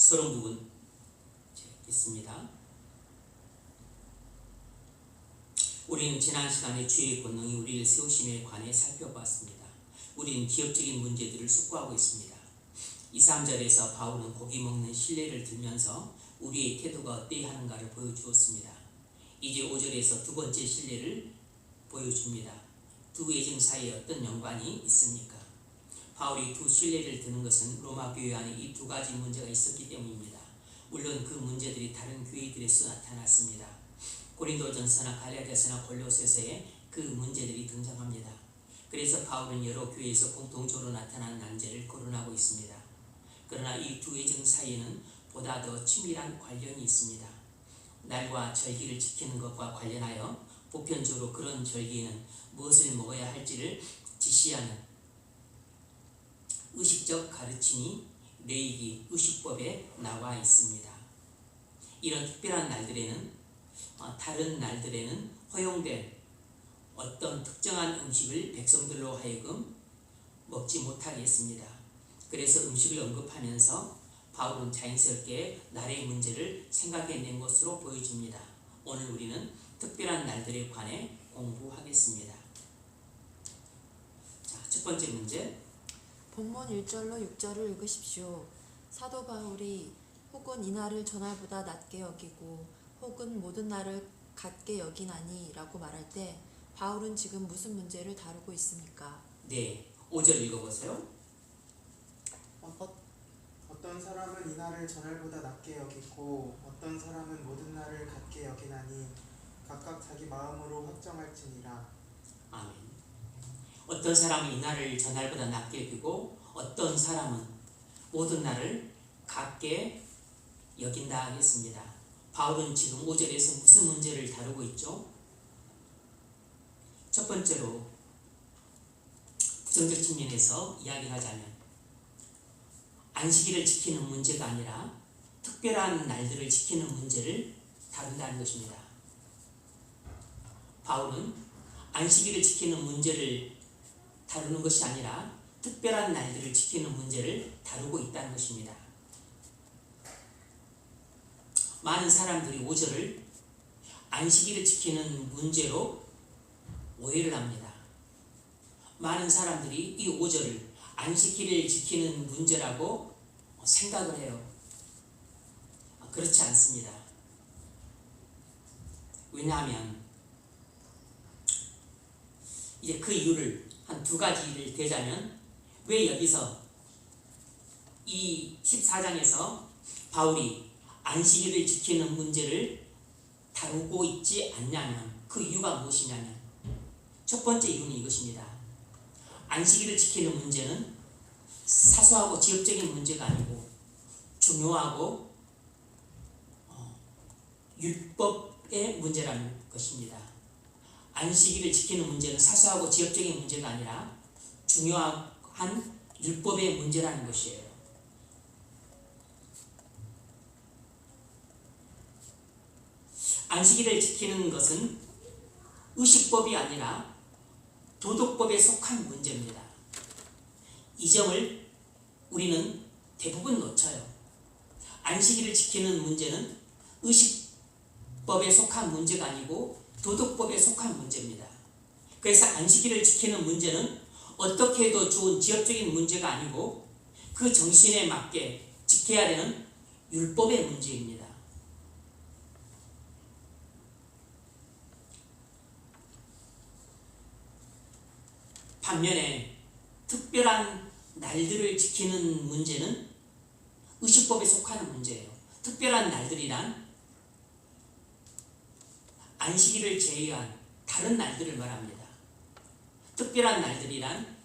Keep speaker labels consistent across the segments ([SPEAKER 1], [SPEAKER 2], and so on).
[SPEAKER 1] 서론 부분 있습니다. 우리는 지난 시간에 주의 권능이 우리를 세우심에 관해 살펴봤습니다. 우리는 기업적인 문제들을 숙고하고 있습니다. 2, 3절에서 바울은 고기 먹는 실례를 들면서 우리의 태도가 어때야 하는가를 보여주었습니다. 이제 5절에서 두 번째 실례를 보여줍니다. 두 예증 사이에 어떤 연관이 있습니까? 바울이 두 실례를 드는 것은 로마 교회 안에 이 두 가지 문제가 있었기 때문입니다. 물론 그 문제들이 다른 교회들에서 나타났습니다. 고린도전서나 갈라디아서나 골로새서에 그 문제들이 등장합니다. 그래서 바울은 여러 교회에서 공통적으로 나타난 난제를 거론하고 있습니다. 그러나 이 두 예증 사이에는 보다 더 친밀한 관련이 있습니다. 날과 절기를 지키는 것과 관련하여 보편적으로 그런 절기에는 무엇을 먹어야 할지를 지시하는 의식적 가르침이 레위기 의식법에 나와 있습니다. 이런 특별한 날들에는 다른 날들에는 허용된 어떤 특정한 음식을 백성들로 하여금 먹지 못하게 했습니다. 그래서 음식을 언급하면서 바울은 자연스럽게 날의 문제를 생각해낸 것으로 보여집니다. 오늘 우리는 특별한 날들에 관해 공부하겠습니다. 자, 첫 번째 문제.
[SPEAKER 2] 본문 1절로 6절을 읽으십시오. 사도 바울이 혹은 이 날을 전날보다 낮게 여기고 혹은 모든 날을 같게 여기나니 라고 말할 때 바울은 지금 무슨 문제를 다루고 있습니까?
[SPEAKER 1] 네, 5절 읽어보세요.
[SPEAKER 3] 어떤 사람은 이 날을 전날보다 낮게 여기고 어떤 사람은 모든 날을 같게 여기나니 각각 자기 마음으로 확정할지니라.
[SPEAKER 1] 아멘. 어떤 사람은 이 날을 전날보다 낮게 여기고 어떤 사람은 모든 날을 같게 여긴다 하겠습니다. 바울은 지금 5절에서 무슨 문제를 다루고 있죠? 첫 번째로 부정적 측면에서 이야기를 하자면 안식일을 지키는 문제가 아니라 특별한 날들을 지키는 문제를 다룬다는 것입니다. 바울은 안식일을 지키는 문제를 다루는 것이 아니라 특별한 날들을 지키는 문제를 다루고 있다는 것입니다. 많은 사람들이 5절을 안식일을 지키는 문제로 오해를 합니다. 많은 사람들이 이 5절을 안식일을 지키는 문제라고 생각을 해요. 그렇지 않습니다. 왜냐하면 이제 그 이유를 한 두 가지를 대자면 왜 여기서 이 14장에서 바울이 안식일을 지키는 문제를 다루고 있지 않냐면 그 이유가 무엇이냐면 첫 번째 이유는 이것입니다. 안식일을 지키는 문제는 사소하고 지역적인 문제가 아니고 중요하고 율법의 문제라는 것입니다. 안식일을 지키는 문제는 사소하고 지역적인 문제가 아니라 중요한 율법의 문제라는 것이에요. 안식일을 지키는 것은 의식법이 아니라 도덕법에 속한 문제입니다. 이 점을 우리는 대부분 놓쳐요. 안식일을 지키는 문제는 의식법에 속한 문제가 아니고 도덕법에 속한 문제입니다. 그래서 안식일을 지키는 문제는 어떻게 해도 좋은 지역적인 문제가 아니고 그 정신에 맞게 지켜야 되는 율법의 문제입니다. 반면에 특별한 날들을 지키는 문제는 의식법에 속하는 문제예요. 특별한 날들이란 안식일을 제외한 다른 날들을 말합니다. 특별한 날들이란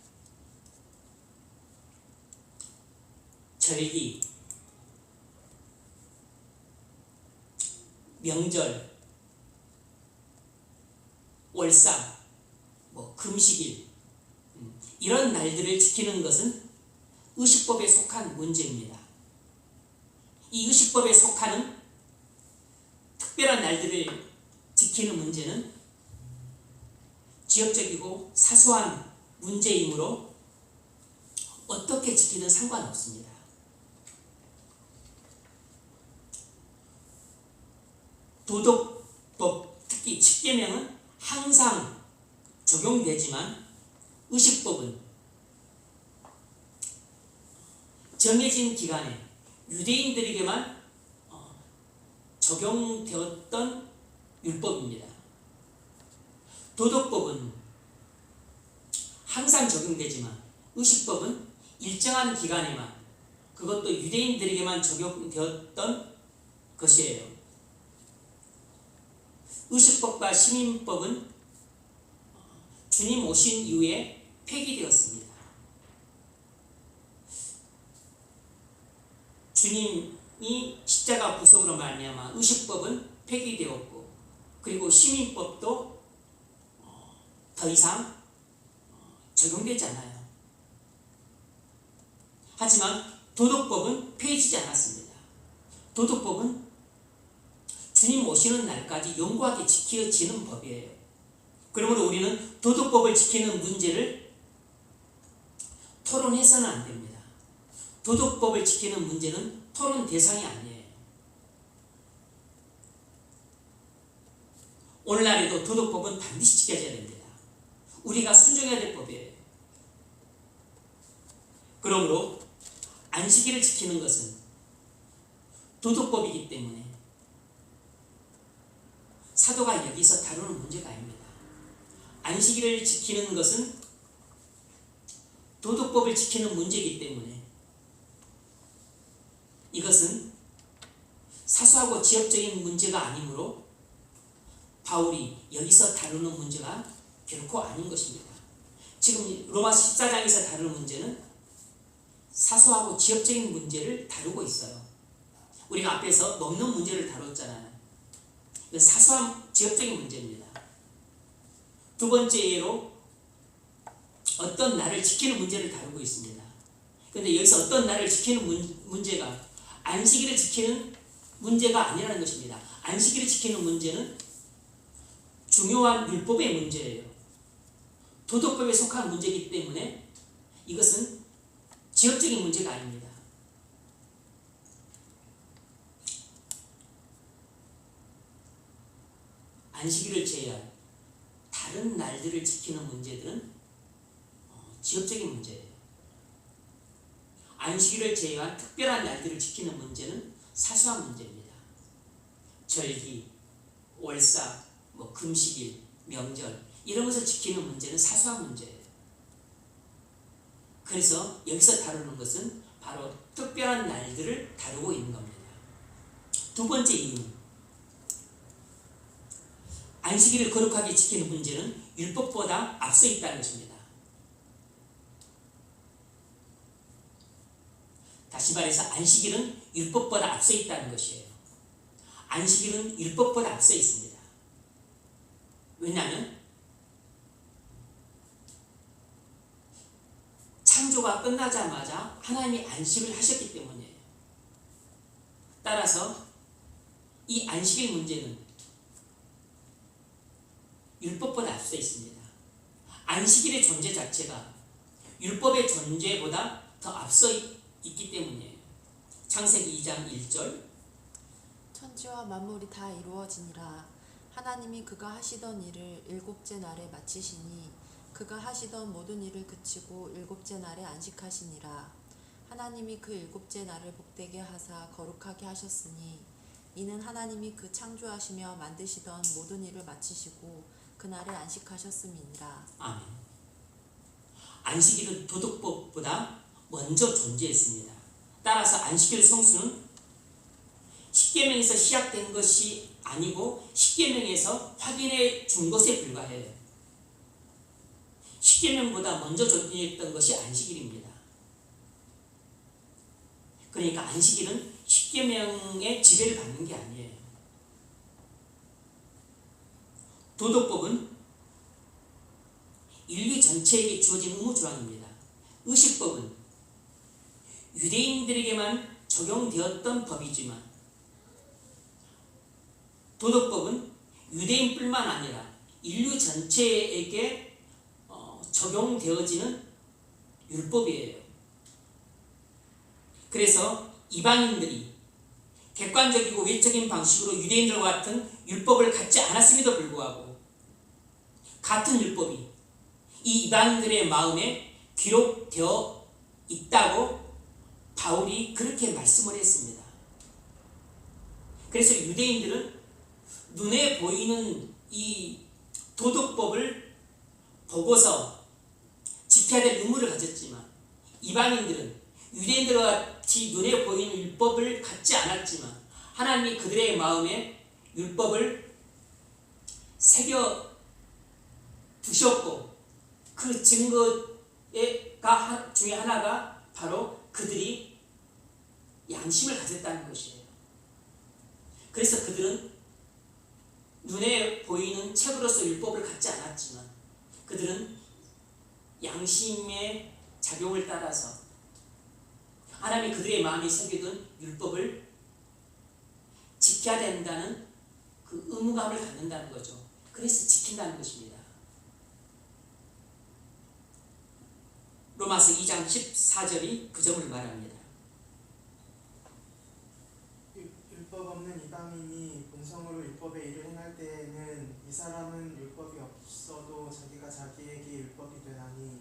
[SPEAKER 1] 절기, 명절, 월사, 금식일 이런 날들을 지키는 것은 의식법에 속한 문제입니다. 이 의식법에 속하는 특별한 날들을 지키는 문제는 지역적이고 사소한 문제이므로 어떻게 지키든 상관없습니다. 도덕법, 특히 십계명은 항상 적용되지만 의식법은 정해진 기간에 유대인들에게만 적용되었던 율법입니다. 도덕법은 항상 적용되지만 의식법은 일정한 기간에만, 그것도 유대인들에게만 적용되었던 것이에요. 의식법과 시민법은 주님 오신 이후에 폐기되었습니다. 주님이 십자가 부속으로 말미암아 의식법은 폐기되었고, 그리고 시민법도 더 이상 적용되지 않아요. 하지만 도덕법은 폐지되지 않았습니다. 도덕법은 주님 오시는 날까지 영구하게 지켜지는 법이에요. 그러므로 우리는 도덕법을 지키는 문제를 토론해서는 안 됩니다. 도덕법을 지키는 문제는 토론 대상이 아니에요. 오늘날에도 도덕법은 반드시 지켜져야 됩니다. 우리가 순종해야 될 법이에요. 그러므로 안식일을 지키는 것은 도덕법이기 때문에 사도가 여기서 다루는 문제가 아닙니다. 안식일을 지키는 것은 도덕법을 지키는 문제이기 때문에 이것은 사소하고 지엽적인 문제가 아니므로 바울이 여기서 다루는 문제가 결코 아닌 것입니다. 지금 로마서 14장에서 다루는 문제는 사소하고 지엽적인 문제를 다루고 있어요. 우리가 앞에서 넘는 문제를 다뤘잖아요. 이건 사소한 지엽적인 문제입니다. 두 번째 예로 어떤 날을 지키는 문제를 다루고 있습니다. 그런데 여기서 어떤 날을 지키는 문제가 안식일을 지키는 문제가 아니라는 것입니다. 안식일을 지키는 문제는 중요한 율법의 문제예요. 도덕법에 속한 문제이기 때문에 이것은 지역적인 문제가 아닙니다. 안식일을 제외한 다른 날들을 지키는 문제들은 지역적인 문제예요. 안식일을 제외한 특별한 날들을 지키는 문제는 사소한 문제입니다. 절기, 월사, 금식일, 명절 이런 것을 지키는 문제는 사소한 문제예요. 그래서 여기서 다루는 것은 바로 특별한 날들을 다루고 있는 겁니다. 두 번째 이유는 안식일을 거룩하게 지키는 문제는 율법보다 앞서 있다는 것입니다. 다시 말해서 안식일은 율법보다 앞서 있다는 것이에요. 안식일은 율법보다 앞서 있습니다. 왜냐하면 창조가 끝나자마자 하나님이 안식을 하셨기 때문이에요. 따라서 이 안식일 문제는 율법보다 앞서 있습니다. 안식일의 존재 자체가 율법의 존재보다 더 앞서 있기 때문이에요. 창세기 2장 1절
[SPEAKER 2] 천지와 만물이 다 이루어지니라. 하나님이 그가 하시던 일을 일곱째 날에 마치시니 그가 하시던 모든 일을 그치고 일곱째 날에 안식하시니라. 하나님이 그 일곱째 날을 복되게 하사 거룩하게 하셨으니 이는 하나님이 그 창조하시며 만드시던 모든 일을 마치시고 그날에 안식하셨음이니라.
[SPEAKER 1] 아멘. 안식일은 도덕법보다 먼저 존재했습니다. 따라서 안식일 성수는 십계명에서 시작된 것이 아니고 십계명에서 확인해 준 것에 불과해요. 십계명보다 먼저 존재했던 것이 안식일입니다. 그러니까 안식일은 십계명의 지배를 받는 게 아니에요. 도덕법은 인류 전체에게 주어진 의무조항입니다. 의식법은 유대인들에게만 적용되었던 법이지만 도덕법은 유대인뿐만 아니라 인류 전체에게 적용되어지는 율법이에요. 그래서 이방인들이 객관적이고 외적인 방식으로 유대인들과 같은 율법을 갖지 않았음에도 불구하고 같은 율법이 이 이방인들의 마음에 기록되어 있다고 바울이 그렇게 말씀을 했습니다. 그래서 유대인들은 눈에 보이는 이 도덕법을 보고서 지켜야 될 의무를 가졌지만 이방인들은 유대인들과 같이 눈에 보이는 율법을 갖지 않았지만 하나님이 그들의 마음에 율법을 새겨 두셨고 그 증거가 중에 하나가 바로 그들이 양심을 가졌다는 것이에요. 그래서 그들은 눈에 보이는 책으로서 율법을 갖지 않았지만 그들은 양심의 작용을 따라서 하나님이 그들의 마음에 새겨둔 율법을 지켜야 된다는 그 의무감을 갖는다는 거죠. 그래서 지킨다는 것입니다. 로마서 2장 14절이 그 점을 말합니다.
[SPEAKER 3] 율법 없는 이방인이 본성으로 율법의 일을 행할 때에는 이 사람은 율법이 없어도 자기가 자기에게 율법이 되나니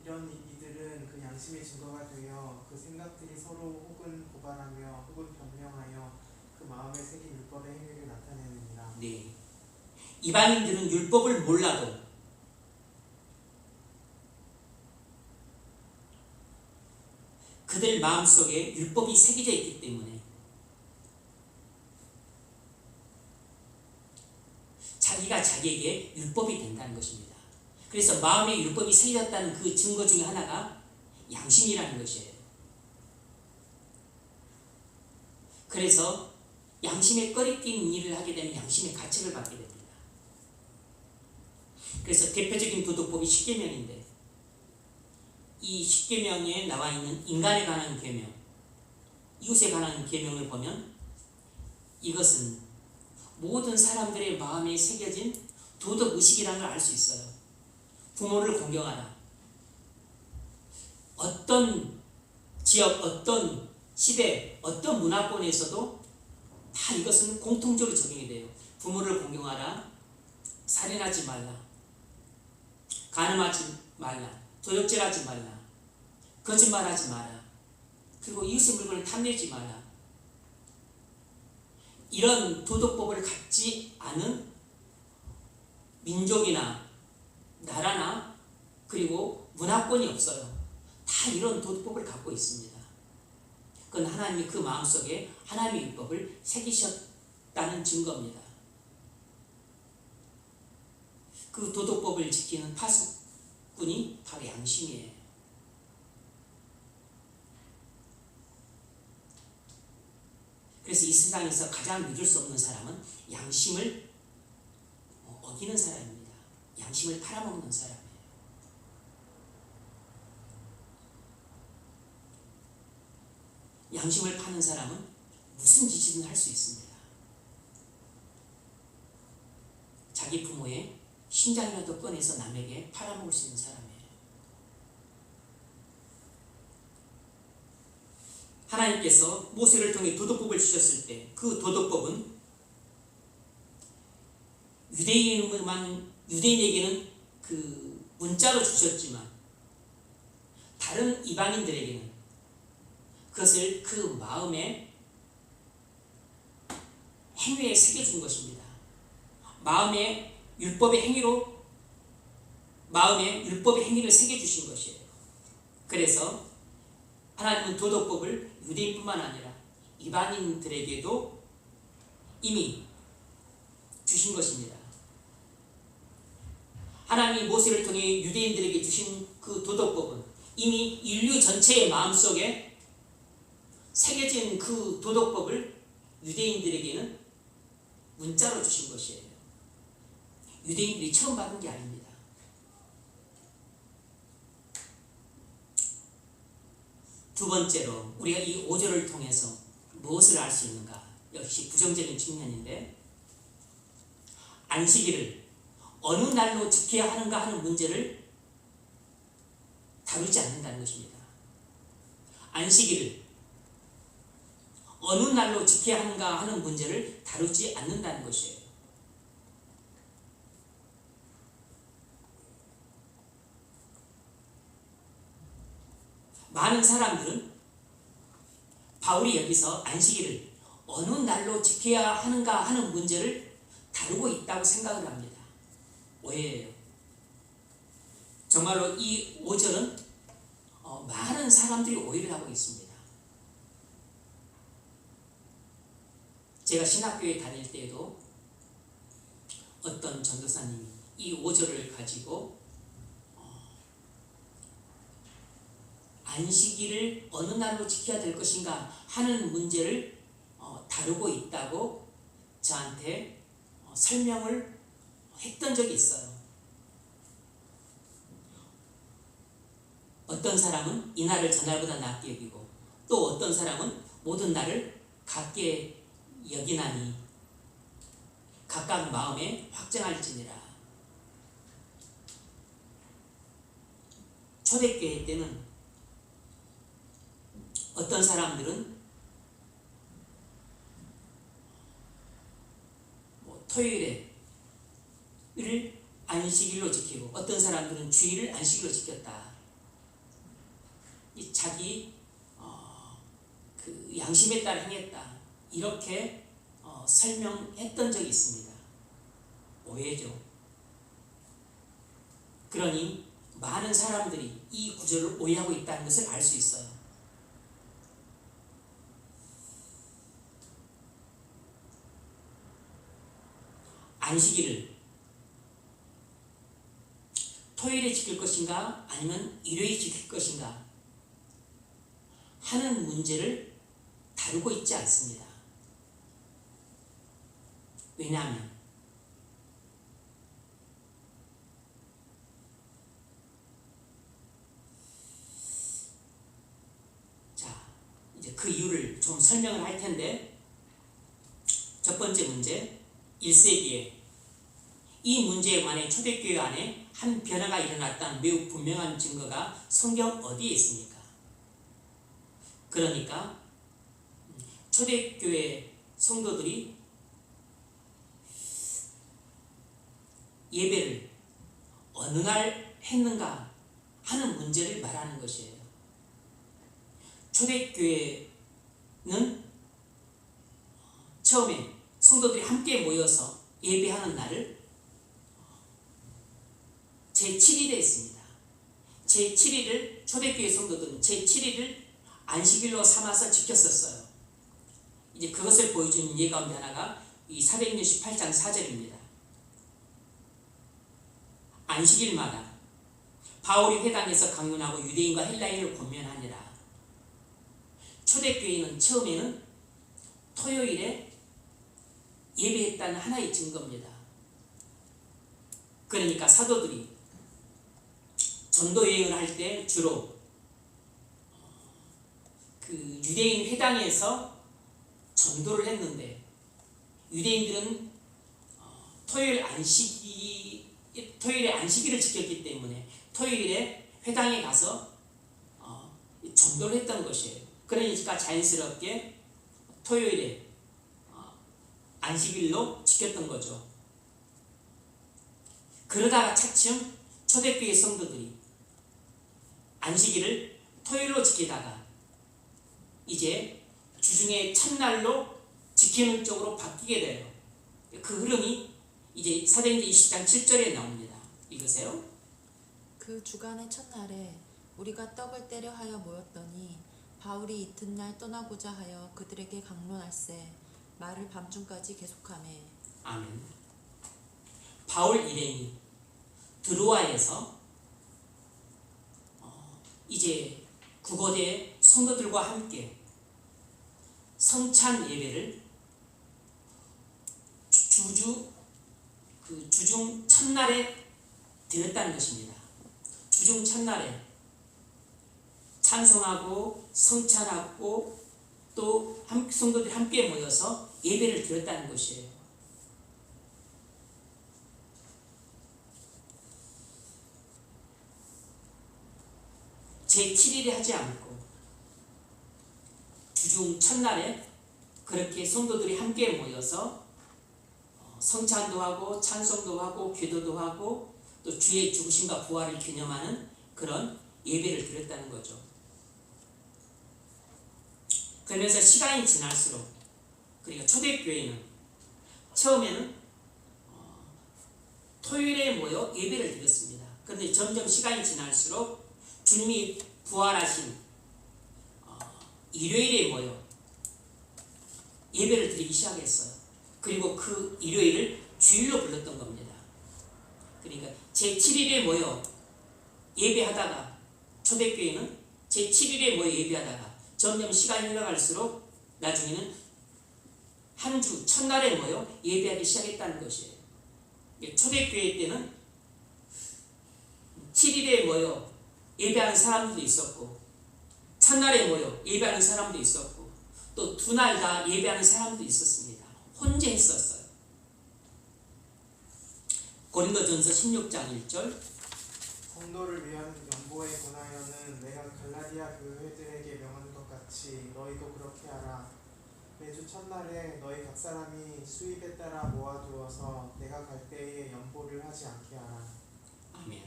[SPEAKER 3] 이런 이들은 그 양심의 증거가 되어 그 생각들이 서로 혹은 고발하며 혹은 변명하여 그 마음에 새긴 율법의 행위를 나타내느니라.
[SPEAKER 1] 네. 이방인들은 율법을 몰라도 그들 마음속에 율법이 새겨져 있기 때문에 자기가 자기에게 율법이 된다는 것입니다. 그래서 마음에 율법이 새겨졌다는 그 증거 중에 하나가 양심이라는 것이에요. 그래서 양심에 꺼리끼는 일을 하게 되면 양심의 가책을 받게 됩니다. 그래서 대표적인 도덕법이 십계명인데 이 십계명에 나와 있는 인간에 관한 계명, 이웃에 관한 계명을 보면 이것은 모든 사람들의 마음에 새겨진 도덕의식이라는 걸 알 수 있어요. 부모를 공경하라. 어떤 지역, 어떤 시대, 어떤 문화권에서도 다 이것은 공통적으로 적용이 돼요. 부모를 공경하라. 살인하지 말라. 간음하지 말라. 도적질하지 말라. 거짓말하지 마라. 그리고 이웃의 물건을 탐내지 마라. 이런 도덕법을 갖지 않은 민족이나 나라나 그리고 문화권이 없어요. 다 이런 도덕법을 갖고 있습니다. 그건 하나님이 그 마음속에 하나님의 율법을 새기셨다는 증거입니다. 그 도덕법을 지키는 파수꾼이 바로 양심이에요. 그래서 이 세상에서 가장 믿을 수 없는 사람은 양심을 어기는 사람입니다. 양심을 팔아먹는 사람이에요. 양심을 파는 사람은 무슨 짓이든 할 수 있습니다. 자기 부모의 심장이라도 꺼내서 남에게 팔아먹을 수 있는 사람이에요. 하나님께서 모세를 통해 도덕법을 주셨을 때 그 도덕법은 유대인에게는 그 문자로 주셨지만 다른 이방인들에게는 그것을 그 마음에 행위에 새겨준 것입니다. 마음의 율법의 행위로 마음에 율법의 행위를 새겨주신 것이에요. 그래서 하나님은 도덕법을 유대인뿐만 아니라 이방인들에게도 이미 주신 것입니다. 하나님이 모세를 통해 유대인들에게 주신 그 도덕법은 이미 인류 전체의 마음속에 새겨진 그 도덕법을 유대인들에게는 문자로 주신 것이에요. 유대인들이 처음 받은 게 아닙니다. 두 번째로 우리가 이 5절을 통해서 무엇을 알 수 있는가? 역시 부정적인 측면인데 안식일을 어느 날로 지켜야 하는가 하는 문제를 다루지 않는다는 것입니다. 안식일을 어느 날로 지켜야 하는가 하는 문제를 다루지 않는다는 것이에요. 많은 사람들은 바울이 여기서 안식일을 어느 날로 지켜야 하는가 하는 문제를 다루고 있다고 생각을 합니다. 오해예요. 정말로 이 5절은 많은 사람들이 오해를 하고 있습니다. 제가 신학교에 다닐 때에도 어떤 전도사님이 이 5절을 가지고 안식일을 어느 날로 지켜야 될 것인가 하는 문제를 다루고 있다고 저한테 설명을 했던 적이 있어요. 어떤 사람은 이날을 전날보다 낮게 여기고 또 어떤 사람은 모든 날을 같게 여기나니 각각 마음에 확정할지니라. 초대교회 때는 어떤 사람들은 토요일을 안식일로 지키고 어떤 사람들은 주일을 안식일로 지켰다. 이 자기 그 양심에 따라 행했다. 이렇게 설명했던 적이 있습니다. 오해죠. 그러니 많은 사람들이 이 구절을 오해하고 있다는 것을 알 수 있어요. 안식일을 토요일에 지킬 것인가 아니면 일요일에 지킬 것인가 하는 문제를 다루고 있지 않습니다. 왜냐하면 자, 이제 그 이유를 좀 설명을 할 텐데, 첫 번째 문제, 1세기에 이 문제에 관해 초대교회 안에 한 변화가 일어났다는 매우 분명한 증거가 성경 어디에 있습니까? 그러니까 초대교회 성도들이 예배를 어느 날 했는가 하는 문제를 말하는 것이에요. 초대교회는 처음에 성도들이 함께 모여서 예배하는 날을 제7일에 했습니다. 제7일을 초대교회 성도들은 제7일을 안식일로 삼아서 지켰었어요. 이제 그것을 보여주는 예 가운데 하나가 이 사도행전 18장 4절입니다. 안식일마다 바울이 회당에서 강론하고 유대인과 헬라인을 권면하니라. 초대교회는 처음에는 토요일에 예배했다는 하나의 증거입니다. 그러니까 사도들이 전도 여행을 할 때 주로 그 유대인 회당에서 전도를 했는데, 유대인들은 토요일에 안식일을 지켰기 때문에 토요일에 회당에 가서 전도를 했던 것이에요. 그러니까 자연스럽게 토요일에 안식일로 지켰던 거죠. 그러다가 차츰 초대교회 성도들이 안식일을 토요일로 지키다가 이제 주중의 첫날로 지키는 쪽으로 바뀌게 돼요. 그 흐름이 이제 사도행전 20장 7절에 나옵니다. 읽으세요.
[SPEAKER 2] 그 주간의 첫날에 우리가 떡을 떼려 하여 모였더니 바울이 이튿날 떠나고자 하여 그들에게 강론할세 말을 밤중까지 계속하매.
[SPEAKER 1] 아멘. 바울 일행이 드로아에서 이제 구고대 성도들과 함께 성찬 예배를 주중 첫날에 드렸다는 것입니다. 주중 첫날에 찬송하고 성찬하고 또 성도들이 함께 모여서 예배를 드렸다는 것이에요. 제7일에 하지 않고 주중 첫날에 그렇게 성도들이 함께 모여서 성찬도 하고 찬송도 하고 기도도 하고 또 주의 죽으심과 부활을 기념하는 그런 예배를 드렸다는 거죠. 그러면서 시간이 지날수록, 그러니까 초대교회는 처음에는 토요일에 모여 예배를 드렸습니다. 그런데 점점 시간이 지날수록 주님이 부활하신 일요일에 모여 예배를 드리기 시작했어요. 그리고 그 일요일을 주일로 불렀던 겁니다. 그러니까 제7일에 모여 예배하다가, 초대교회는 제7일에 모여 예배하다가 점점 시간이 흘러갈수록 나중에는 한 주 첫날에 모여 예배하기 시작했다는 것이에요. 초대교회 때는 7일에 모여 예배하는 사람들도 있었고, 첫날에 모여 예배하는 사람도 있었고, 또 두 날 다 예배하는 사람도 있었습니다. 혼재했었어요. 고린도전서 16장 1절,
[SPEAKER 3] 성도를 위한 연보에 관하여는 내가 갈라디아 교회들에게 명한 것 같이 너희도 그렇게 하라. 매주 첫날에 너희 각 사람이 수입에 따라 모아두어서 내가 갈 때에 연보를 하지 않게 하라.
[SPEAKER 1] 아멘.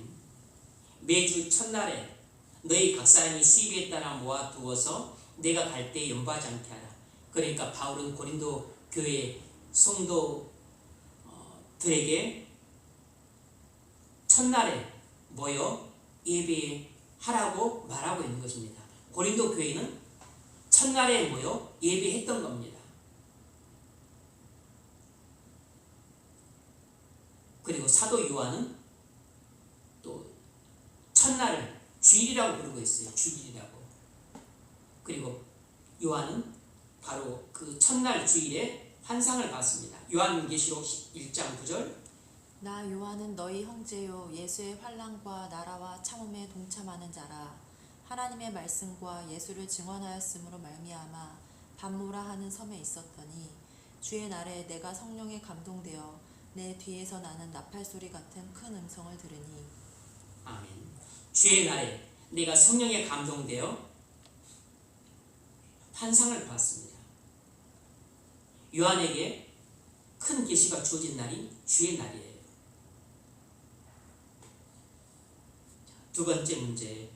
[SPEAKER 1] 매주 첫날에 너희 각 사람이 수입에 따라 모아두어서 내가 갈 때 연보하지 않게 하라. 그러니까 바울은 고린도 교회 성도들에게 첫날에 모여 예배하라고 말하고 있는 것입니다. 고린도 교회는 첫날에 모여 예배했던 겁니다. 그리고 사도 요한은 또 첫날을 주일이라고 부르고 있어요. 주일이라고. 그리고 요한은 바로 그 첫날 주일에 환상을 봤습니다. 요한계시록 1장 9절,
[SPEAKER 2] 나 요한은 너희 형제요 예수의 환난과 나라와 참음에 동참하는 자라. 하나님의 말씀과 예수를 증언하였으므로 말미암아 밤모라 하는 섬에 있었더니 주의 날에 내가 성령에 감동되어 내 뒤에서 나는 나팔 소리 같은 큰 음성을 들으니.
[SPEAKER 1] 아멘. 주의 날에 내가 성령에 감동되어 환상을 봤습니다. 요한에게 큰 계시가 주어진 날이 주의 날이에요. 두 번째 문제,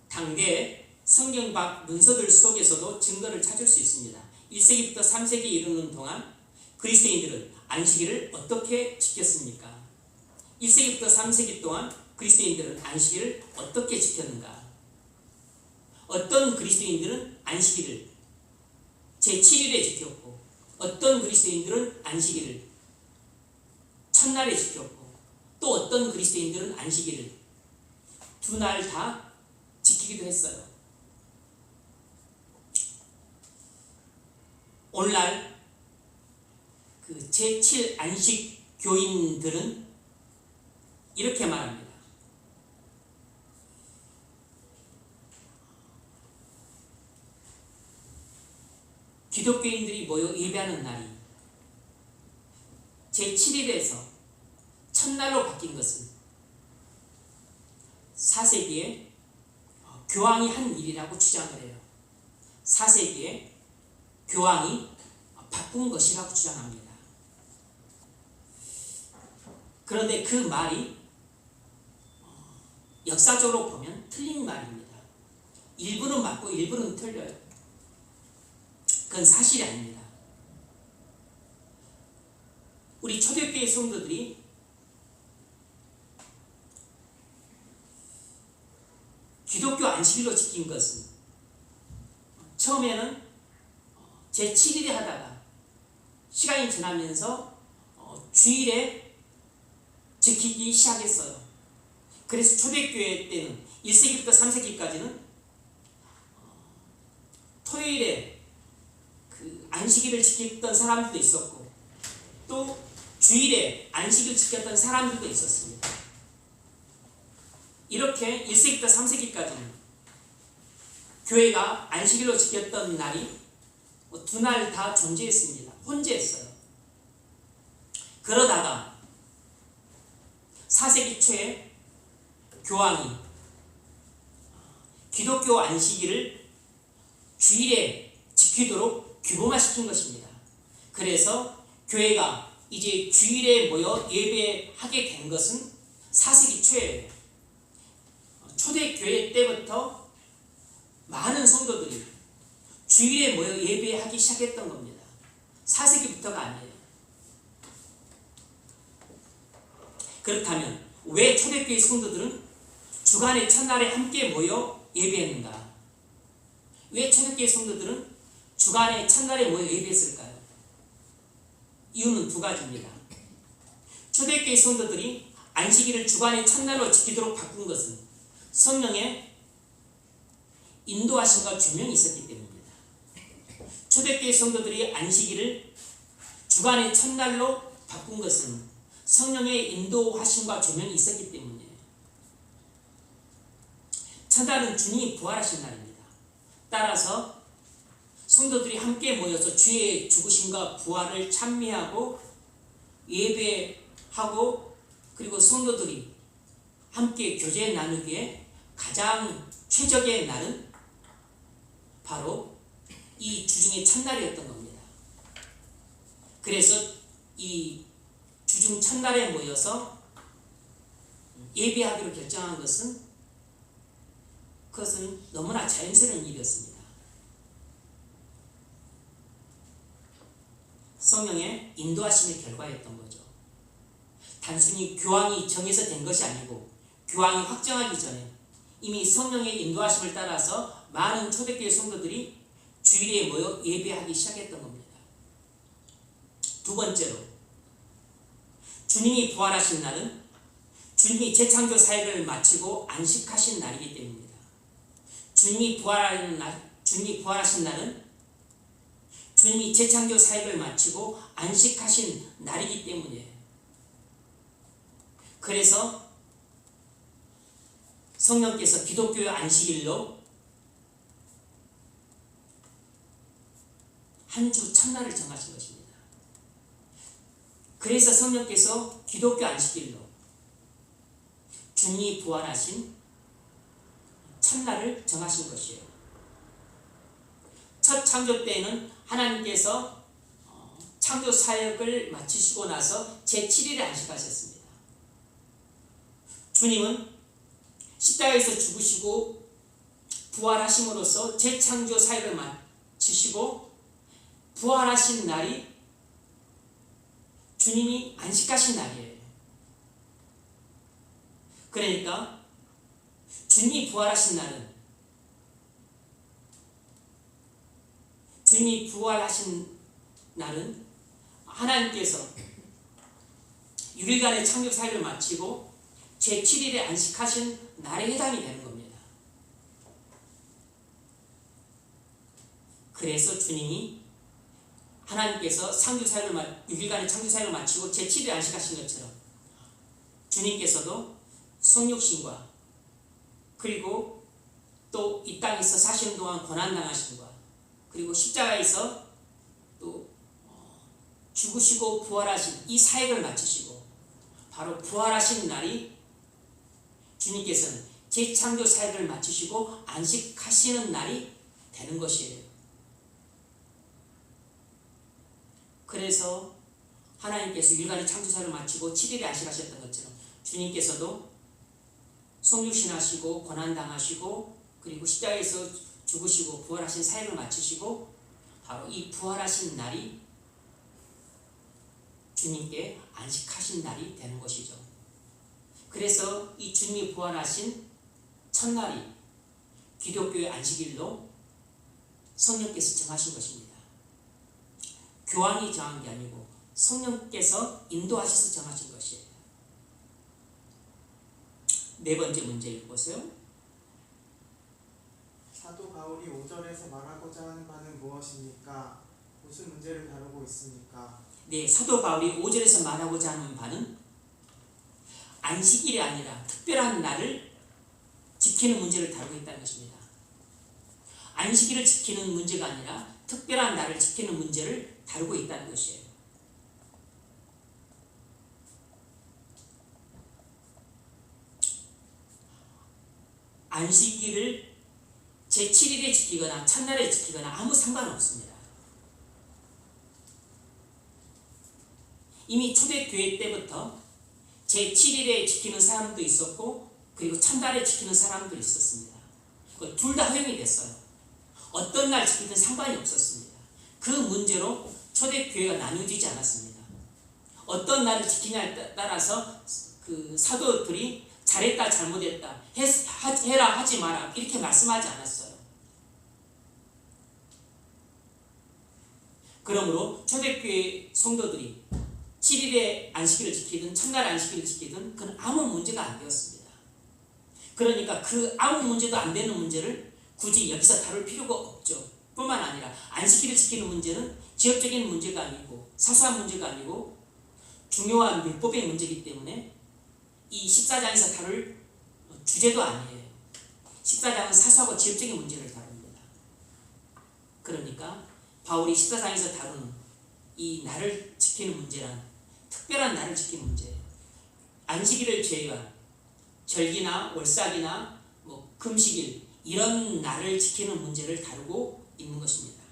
[SPEAKER 1] 당대 성경 밖 문서들 속에서도 증거를 찾을 수 있습니다. 1세기부터 3세기에 이르는 동안 그리스도인들은 안식일을 어떻게 지켰습니까? 1세기부터 3세기 동안 그리스도인들은 안식일을 어떻게 지켰는가? 어떤 그리스도인들은 안식일을 제7일에 지켰고, 어떤 그리스도인들은 안식일을 첫날에 지켰고, 또 어떤 그리스도인들은 안식일을 두 날 다 지키기도 했어요. 오늘날 그 제7 안식 교인들은 이렇게 말합니다. 기독교인들이 모여 예배하는 날이 제7일에서 첫날로 바뀐 것은 4세기에 교황이 한 일이라고 주장을 해요. 4세기에 교황이 바꾼 것이라고 주장합니다. 그런데 그 말이 역사적으로 보면 틀린 말입니다. 일부는 맞고 일부는 틀려요. 그건 사실이 아닙니다. 우리 초대교회 성도들이 기독교 안식일로 지킨 것은 처음에는 제7일에 하다가 시간이 지나면서 주일에 지키기 시작했어요. 그래서 초대교회 때는 1세기부터 3세기까지는 토요일에 그 안식일을 지켰던 사람들도 있었고, 또 주일에 안식을 지켰던 사람들도 있었습니다. 이렇게 1세기부터 3세기까지는 교회가 안식일로 지켰던 날이 두 날 다 존재했습니다. 혼재했어요. 그러다가 4세기 초에 교황이 기독교 안식일을 주일에 지키도록 규범화시킨 것입니다. 그래서 교회가 이제 주일에 모여 예배하게 된 것은 4세기 초예요. 초대교회 때부터 많은 성도들이 주일에 모여 예배하기 시작했던 겁니다. 4세기부터가 아니에요. 그렇다면 왜 초대교회 성도들은 주간의 첫날에 함께 모여 예배했는가? 왜 초대교회 성도들은 주간의 첫날에 모여 예배했을까요? 이유는 두 가지입니다. 초대교회 성도들이 안식일을 주간의 첫날로 지키도록 바꾼 것은 성령의 인도하심과 조명이 있었기 때문입니다. 초대교회 성도들이 안식일을 주간의 첫날로 바꾼 것은 성령의 인도하심과 조명이 있었기 때문이에요. 첫날은 주님이 부활하신 날입니다. 따라서 성도들이 함께 모여서 주의 죽으심과 부활을 찬미하고 예배하고 그리고 성도들이 함께 교제 나누기에 가장 최적의 날은 바로 이 주중의 첫날이었던 겁니다. 그래서 이 주중 첫날에 모여서 예배하기로 결정한 것은 그것은 너무나 자연스러운 일이었습니다. 성령의 인도하심의 결과였던 거죠. 단순히 교황이 정해서 된 것이 아니고 교황이 확정하기 전에 이미 성령의 인도하심을 따라서 많은 초대교회 성도들이 주일에 모여 예배하기 시작했던 겁니다. 두 번째로, 주님이 부활하신 날은 주님이 재창조 사역을 마치고 안식하신 날이기 때문입니다. 주님이 부활하신 날은 주님이 재창조 사역을 마치고 안식하신 날이기 때문이에요. 그래서 성령께서 기독교의 안식일로 한 주 첫날을 정하신 것입니다. 그래서 성령께서 기독교 안식일로 주님이 부활하신 첫날을 정하신 것이에요. 첫 창조 때에는 하나님께서 창조 사역을 마치시고 나서 제7일에 안식하셨습니다. 주님은 십자가에서 죽으시고 부활하심으로써 재창조 사역을 마치시고 부활하신 날이 주님이 안식하신 날이에요. 그러니까 주님이 부활하신 날은 하나님께서 6일간의 창조 사역을 마치고 제7일에 안식하신 날에 해당이 되는 겁니다. 그래서 하나님께서 6일간의 창조 사역을 마치고 제7일에 안식하신 것처럼 주님께서도 성육신과 그리고 또 이 땅에서 사시는 동안 고난당하심과 그리고 십자가에서 또 죽으시고 부활하신 이 사역을 마치시고 바로 부활하신 날이 주님께서는 재창조 사역을 마치시고 안식하시는 날이 되는 것이에요. 그래서 하나님께서 6일간의 창조 사역을 마치고 7일에 안식하셨던 것처럼 주님께서도 성육신하시고 고난당하시고 그리고 십자가에서 죽으시고 부활하신 사역을 마치시고 바로 이 부활하신 날이 주님께 안식하신 날이 되는 것이죠. 그래서 이 주님이 부활하신 첫날이 기독교의 안식일로 성령께서 정하신 것입니다. 교황이 정한 게 아니고 성령께서 인도하셔서 정하신 것이에요. 네 번째 문제 읽어보세요.
[SPEAKER 3] 사도 바울이 5절에서 말하고자 하는 바는 무엇입니까? 무슨 문제를 다루고 있습니까?
[SPEAKER 1] 네, 사도 바울이 5절에서 말하고자 하는 바는 안식일이 아니라 특별한 날을 지키는 문제를 다루고 있다는 것입니다. 안식일을 지키는 문제가 아니라 특별한 날을 지키는 문제를 다루고 있다는 것이에요. 안식일을 제7일에 지키거나 첫날에 지키거나 아무 상관없습니다. 이미 초대교회 때부터 제7일에 지키는 사람도 있었고 그리고 첫날에 지키는 사람도 있었습니다. 둘 다 허용이 됐어요. 어떤 날 지키든 상관이 없었습니다. 그 문제로 초대교회가 나뉘어지지 않았습니다. 어떤 날을 지키냐에 따라서 그 사도들이 잘했다 잘못했다 해라 하지 마라 이렇게 말씀하지 않았어요. 그러므로 초대교회 성도들이 7일의 안식일을 지키든 첫날 안식일을 지키든 그건 아무 문제가 안 되었습니다. 그러니까 그 아무 문제도 안 되는 문제를 굳이 여기서 다룰 필요가 없죠. 뿐만 아니라 안식일을 지키는 문제는 지역적인 문제가 아니고 사소한 문제가 아니고 중요한 율법의 문제이기 때문에 이 14장에서 다룰 주제도 아니에요. 14장은 사소하고 지역적인 문제를 다룹니다. 그러니까 바울이 14장에서 다루는 이 날을 지키는 문제란 특별한 날을 지키는 문제예요. 안식일을 제외한 절기나 월삭이나 금식일 이런 날을 지키는 문제를 다루고 있는 것입니다.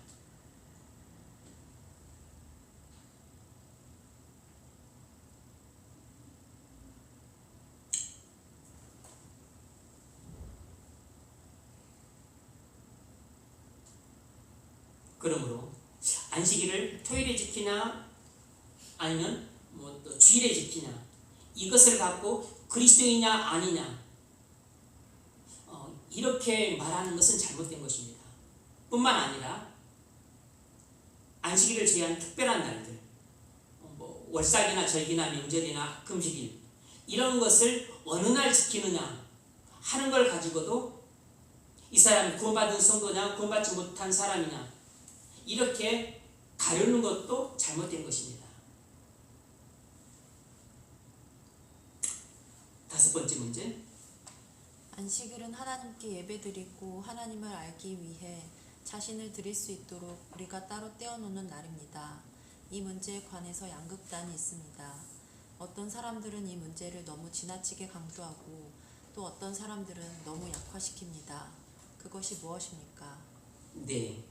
[SPEAKER 1] 그러므로 안식일을 토요일에 지키냐 아니면 또 주일에 지키냐 이것을 갖고 그리스도이냐 아니냐 이렇게 말하는 것은 잘못된 것입니다. 뿐만 아니라 안식일을 제외한 특별한 날들 월삭이나 절기나 명절이나 금식일 이런 것을 어느 날 지키느냐 하는 걸 가지고도 이 사람이 구원받은 성도냐 구원받지 못한 사람이냐 이렇게 가르는 것도 잘못된 것입니다. 다섯 번째 문제.
[SPEAKER 2] 안식일은 하나님께 예배드리고 하나님을 알기 위해 자신을 드릴 수 있도록 우리가 따로 떼어놓는 날입니다. 이 문제에 관해서 양극단이 있습니다. 어떤 사람들은 이 문제를 너무 지나치게 강조하고 또 어떤 사람들은 너무 약화시킵니다. 그것이 무엇입니까?
[SPEAKER 1] 네.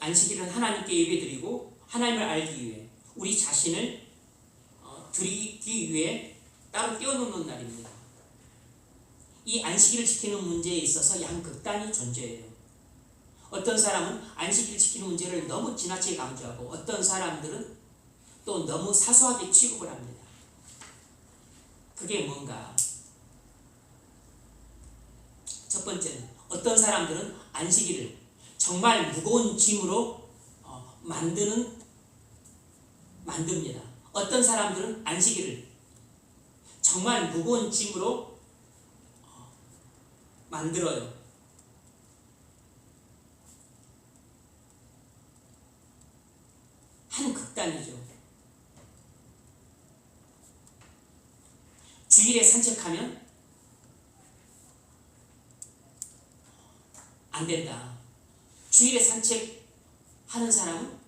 [SPEAKER 1] 안식일은 하나님께 예배드리고 하나님을 알기 위해 우리 자신을 드리기 위해 따로 떼어놓는 날입니다. 이 안식일을 지키는 문제에 있어서 양극단이 존재해요. 어떤 사람은 안식일을 지키는 문제를 너무 지나치게 강조하고 어떤 사람들은 또 너무 사소하게 취급을 합니다. 그게 뭔가? 첫 번째는 어떤 사람들은 안식일을 정말 무거운 짐으로 만듭니다. 어떤 사람들은 안식일을 정말 무거운 짐으로 만들어요. 한 극단이죠. 주일에 산책하면 안 된다. 주일에 산책하는 사람은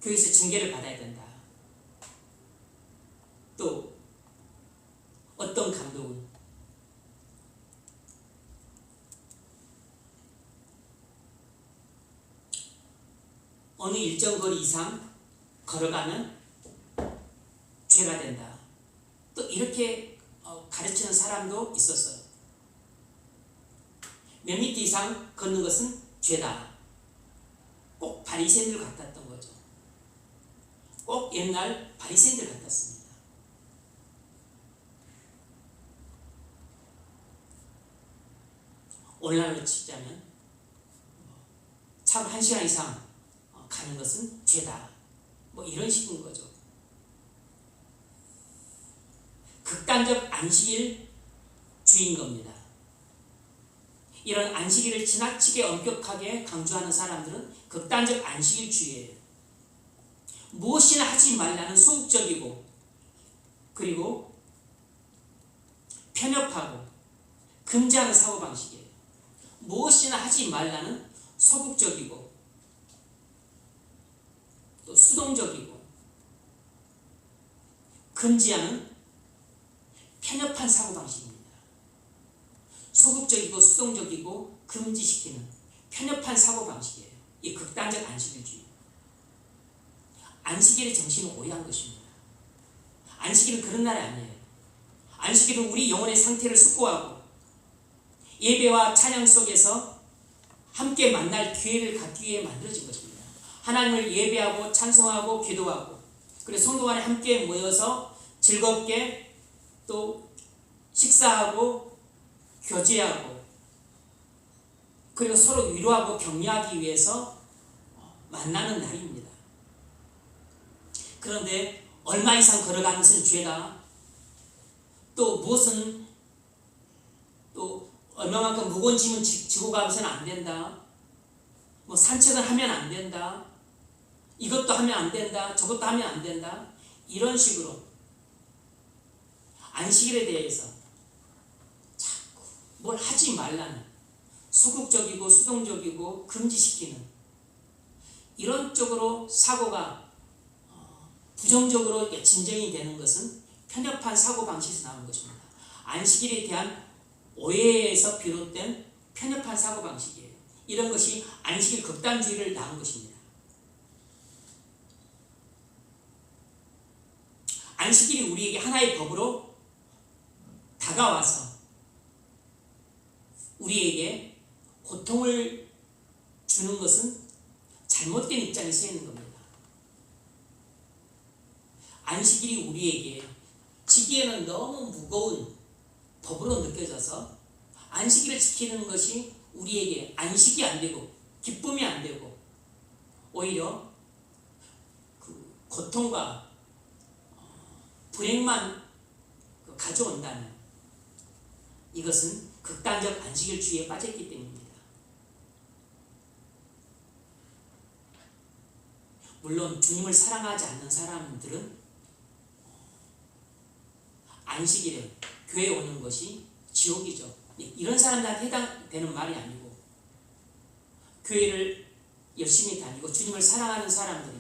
[SPEAKER 1] 교회에서 징계를 받아야 된다. 또 어떤 감독은 어느 일정 거리 이상 걸어가면 죄가 된다. 또 이렇게 가르치는 사람도 있었어요. 몇 미터 이상 걷는 것은 죄다. 꼭 바리새인들 같았던 거죠. 꼭 옛날 바리새인들 같았습니다. 오늘날로 치자면 차로 1시간 이상 가는 것은 죄다. 이런 식인 거죠. 극단적 안식일 주의인 겁니다. 이런 안식일을 지나치게 엄격하게 강조하는 사람들은 극단적 안식일 주의예요. 무엇이나 하지 말라는 소극적이고 그리고 편협하고 금지하는 사고방식이에요. 무엇이나 하지 말라는 소극적이고 또 수동적이고 금지하는 편협한 사고방식입니다. 소극적이고 수동적이고 금지시키는 편협한 사고방식이에요. 이 극단적 안식일주의. 안식일의 정신을 오해한 것입니다. 안식일은 그런 날이 아니에요. 안식일은 우리 영혼의 상태를 숙고하고 예배와 찬양 속에서 함께 만날 기회를 갖기 위해 만들어진 것입니다. 하나님을 예배하고 찬송하고 기도하고 그리고 성도 간에 함께 모여서 즐겁게 또 식사하고 교제하고 그리고 서로 위로하고 격려하기 위해서 만나는 날입니다. 그런데 얼마 이상 걸어가는 것은 죄다. 또 무엇은 또 얼마만큼 무거운 짐은 지고 가면서는 안 된다. 뭐 산책을 하면 안 된다. 이것도 하면 안 된다. 저것도 하면 안 된다. 이런 식으로 안식일에 대해서 자꾸 뭘 하지 말라는 소극적이고 수동적이고 금지시키는 이런 쪽으로 사고가 부정적으로 진정이 되는 것은 편협한 사고방식에서 나온 것입니다. 안식일에 대한 오해에서 비롯된 편협한 사고방식이에요. 이런 것이 안식일 극단주의를 낳은 것입니다. 안식일이 우리에게 하나의 법으로 다가와서 우리에게 고통을 주는 것은 잘못된 입장에 서 있는 겁니다. 안식일이 우리에게 지기에는 너무 무거운 법으로 느껴져서 안식일을 지키는 것이 우리에게 안식이 안 되고 기쁨이 안 되고 오히려 그 고통과 불행만 가져온다는 이것은 극단적 안식일주의에 빠졌기 때문입니다. 물론 주님을 사랑하지 않는 사람들은 안식일에 교회에 오는 것이 지옥이죠. 이런 사람들한테 해당되는 말이 아니고 교회를 열심히 다니고 주님을 사랑하는 사람들이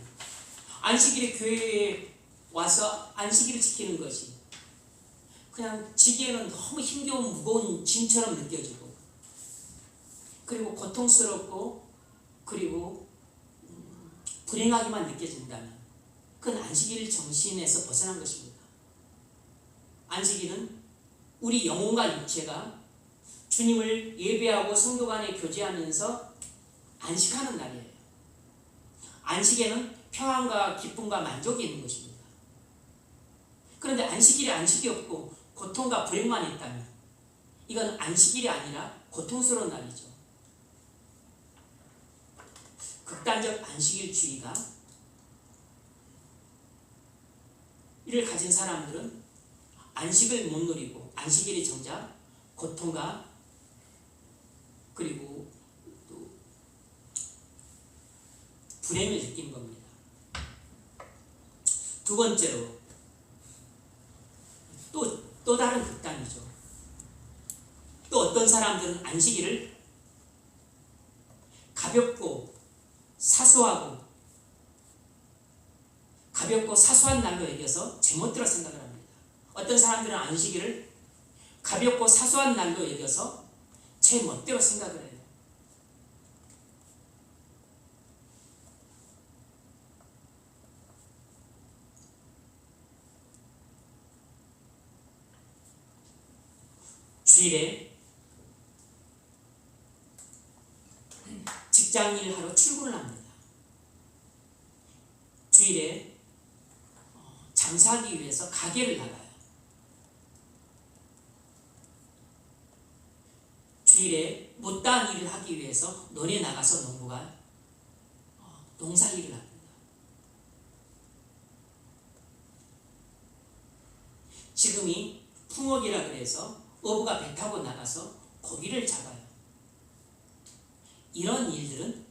[SPEAKER 1] 안식일에 교회에 와서 안식일을 지키는 것이 그냥 지기에는 너무 힘겨운 무거운 짐처럼 느껴지고 그리고 고통스럽고 그리고 불행하게만 느껴진다면 그건 안식일 정신에서 벗어난 것입니다. 안식일은 우리 영혼과 육체가 주님을 예배하고 성도 간에 교제하면서 안식하는 날이에요. 안식에는 평안과 기쁨과 만족이 있는 것입니다. 그런데 안식일에 안식이 없고 고통과 불행만 있다면 이건 안식일이 아니라 고통스러운 날이죠. 극단적 안식일주의가 이를 가진 사람들은 안식을 못 누리고 안식일이 정작 고통과 그리고 또 불행을 느끼는 겁니다. 두 번째로 또 다른 극단이죠. 또 어떤 사람들은 안식일을 가볍고 사소한 날로 여겨서 제멋대로 생각을 합니다. 어떤 사람들은 안식일을 가볍고 사소한 날로 여겨서 제멋대로 생각을 해요. 주일에 직장일 하러 출근을 합니다. 주일에 장사하기 위해서 가게를 나가요. 주일에 못다한 일을 하기 위해서 논에 나가서 농사일을 합니다. 지금이 풍업이라 그래서 어부가 배 타고 나가서 고기를 잡아요. 이런 일들은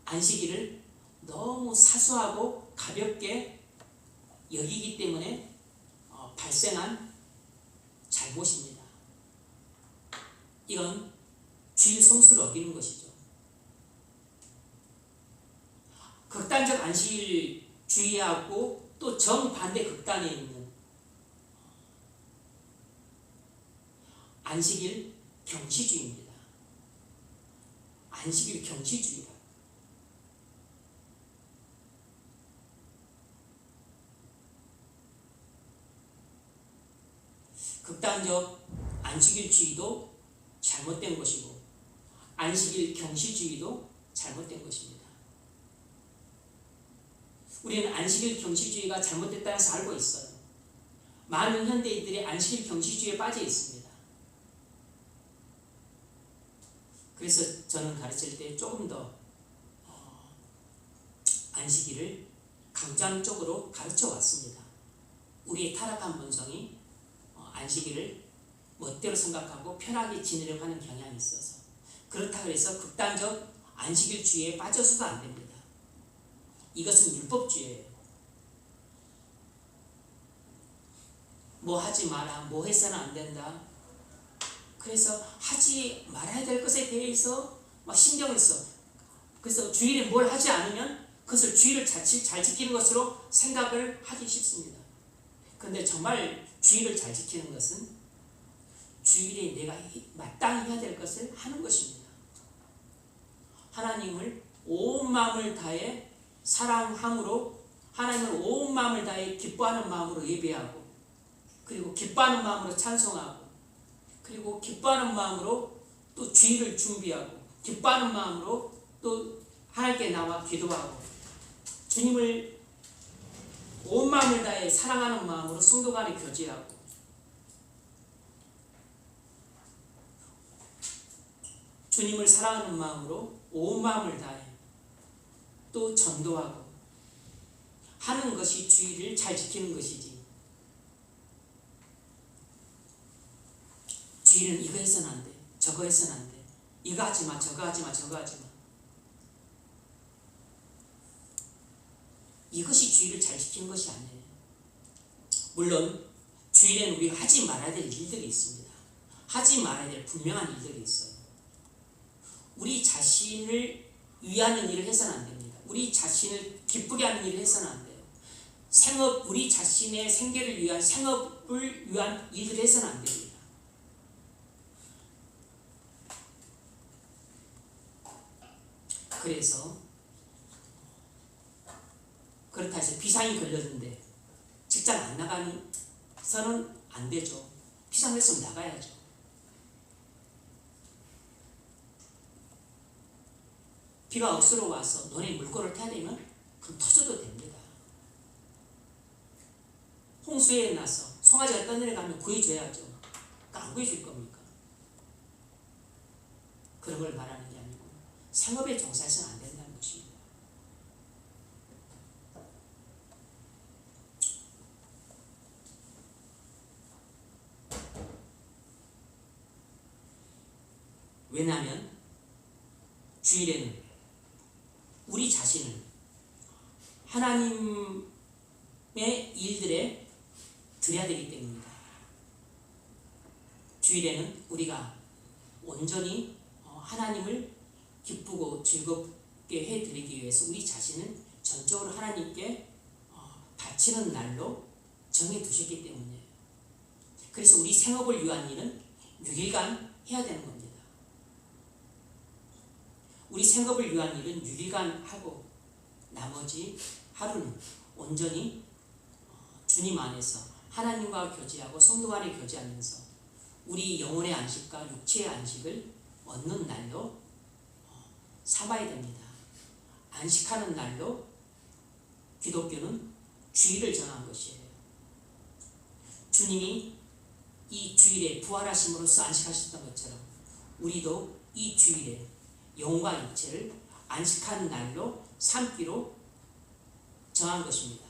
[SPEAKER 1] 안식일을 너무 사소하고 가볍게 여기기 때문에 발생한 잘못입니다. 이건 주일 성수를 어기는 것이죠. 극단적 안식일주의하고 또 정반대 극단에 있는 안식일 경시주의입니다. 안식일 경시주의다. 극단적 안식일주의도 잘못된 것이고 안식일 경시주의도 잘못된 것입니다. 우리는 안식일 경시주의가 잘못됐다는 것을 알고 있어요. 많은 현대인들이 안식일 경시주의에 빠져 있습니다. 그래서 저는 가르칠 때 조금 더 안식일을 강조적으로 가르쳐 왔습니다. 우리의 타락한 본성이 안식일을 멋대로 생각하고 편하게 지내려고 하는 경향이 있어서 그렇다고 해서 극단적 안식일주의에 빠져서도 안 됩니다. 이것은 율법주의예요. 뭐 하지 마라, 뭐 해서는 안 된다. 그래서 하지 말아야 될 것에 대해서 막 신경을 써. 그래서 주일에 뭘 하지 않으면 그것을 주일을 잘 지키는 것으로 생각을 하기 쉽습니다. 그런데 정말 주일을 잘 지키는 것은 주일에 내가 마땅히 해야 될 것을 하는 것입니다. 하나님을 온 마음을 다해 사랑함으로 하나님을 온 마음을 다해 기뻐하는 마음으로 예배하고 그리고 기뻐하는 마음으로 찬송하고 그리고 기뻐하는 마음으로 또 주일을 준비하고 기뻐하는 마음으로 또 하나님께 나와 기도하고 주님을 온 마음을 다해 사랑하는 마음으로 성도 간에 교제하고 주님을 사랑하는 마음으로 온 마음을 다해 또 전도하고 하는 것이 주일을 잘 지키는 것이지. 주일은 이거 해서는 안 돼, 저거 해서는 안 돼, 이거 하지 마, 저거 하지 마, 저거 하지 마. 이것이 주일을 잘 지키는 것이 아니에요. 물론 주일에는 우리가 하지 말아야 될 일들이 있습니다. 하지 말아야 될 분명한 일들이 있어요. 우리 자신을 위하는 일을 해서는 안 됩니다. 우리 자신을 기쁘게 하는 일을 해서는 안 돼요. 생업, 우리 자신의 생계를 위한 생업을 위한 일을 해서는 안 됩니다. 그래서 그렇다 해서 비상이 걸렸는데 직장 안 나가서는 안 되죠. 비상했으면 나가야죠. 비가 억수로 와서 너네 물꼬를 타야 되면 그럼 터져도 됩니다. 홍수에 나서 송아지가 떠내려가면 구해줘야죠. 그러니까 안 구해줄 겁니까? 그런 걸 말하는 게 아니고 생업에 종사해서는 안 된다는 것입니다. 왜냐하면 주일에는 우리 자신을 하나님의 일들에 드려야 되기 때문입니다. 주일에는 우리가 온전히 하나님을 기쁘고 즐겁게 해드리기 위해서 우리 자신을 전적으로 하나님께 바치는 날로 정해두셨기 때문이에요. 그래서 우리 생업을 위한 일은 6일간 해야 되는 겁니다. 우리 생업을 위한 일은 6일간 하고 나머지 하루는 온전히 주님 안에서 하나님과 교제하고 성도 간에 교제하면서 우리 영혼의 안식과 육체의 안식을 얻는 날로 삼아야 됩니다. 안식하는 날로 기독교는 주일을 정한 것이에요. 주님이 이 주일에 부활하심으로써 안식하셨던 것처럼 우리도 이 주일에 영과 육체를 안식하는 날로 삼기로 정한 것입니다.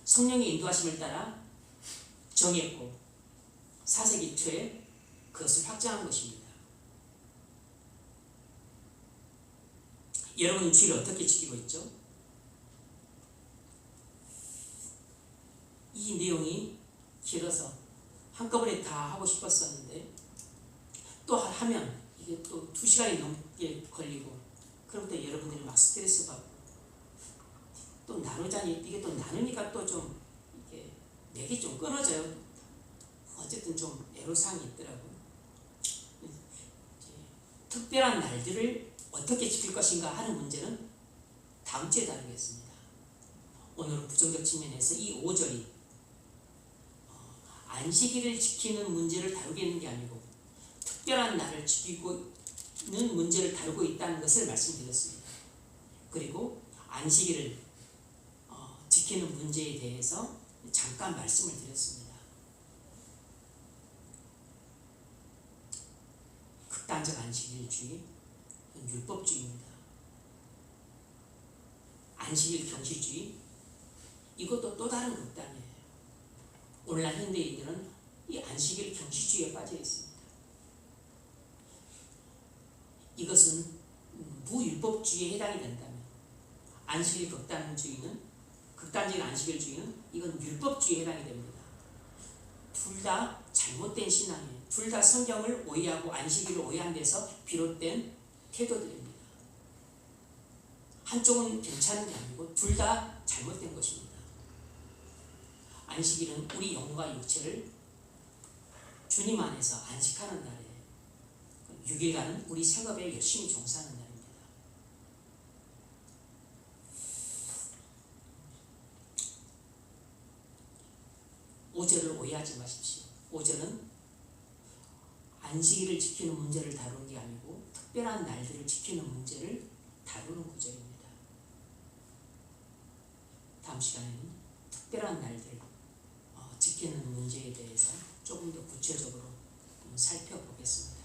[SPEAKER 1] 성령의 인도하심을 따라 정했고 4세기 초에 그것을 확정한 것입니다. 여러분은 주일을 어떻게 지키고 있죠? 이 내용이 길어서 한꺼번에 다 하고 싶었었는데 또 하면 이게 또 2시간이 넘게 걸리고 그럼 또 여러분들이 막 스트레스 받고 또 나누자니 이게 또 나누니까 또 좀 이게 맥이 좀 끊어져요. 어쨌든 좀 애로사항이 있더라고요. 특별한 날들을 어떻게 지킬 것인가 하는 문제는 다음 주에 다루겠습니다. 오늘은 부정적 측면에서 이 5절이 안식일을 지키는 문제를 다루겠는 게 아니고 특별한 날을 지키고 있는 문제를 다루고 있다는 것을 말씀드렸습니다. 그리고 안식일을 지키는 문제에 대해서 잠깐 말씀을 드렸습니다. 극단적 안식일주의, 율법주의입니다. 안식일 경시주의, 이것도 또 다른 극단이에요. 오늘날 현대인들은 이 안식일 경시주의에 빠져 있습니다. 이것은 무율법주의에 해당이 된다면 안식일 극단적인 안식일주의는 이건 율법주의에 해당이 됩니다. 둘 다 잘못된 신앙이에요. 둘 다 성경을 오해하고 안식일을 오해한 데서 비롯된 태도들입니다. 한쪽은 괜찮은 게 아니고 둘 다 잘못된 것입니다. 안식일은 우리 영과 육체를 주님 안에서 안식하는 날이에요. 6일간은 우리 생업에 열심히 종사하는 날입니다. 5절을 오해하지 마십시오. 5절은 안식일을 지키는 문제를 다루는 게 아니고 특별한 날들을 지키는 문제를 다루는 구절입니다. 다음 시간에는 특별한 날들 지키는 문제에 대해서 조금 더 구체적으로 살펴보겠습니다.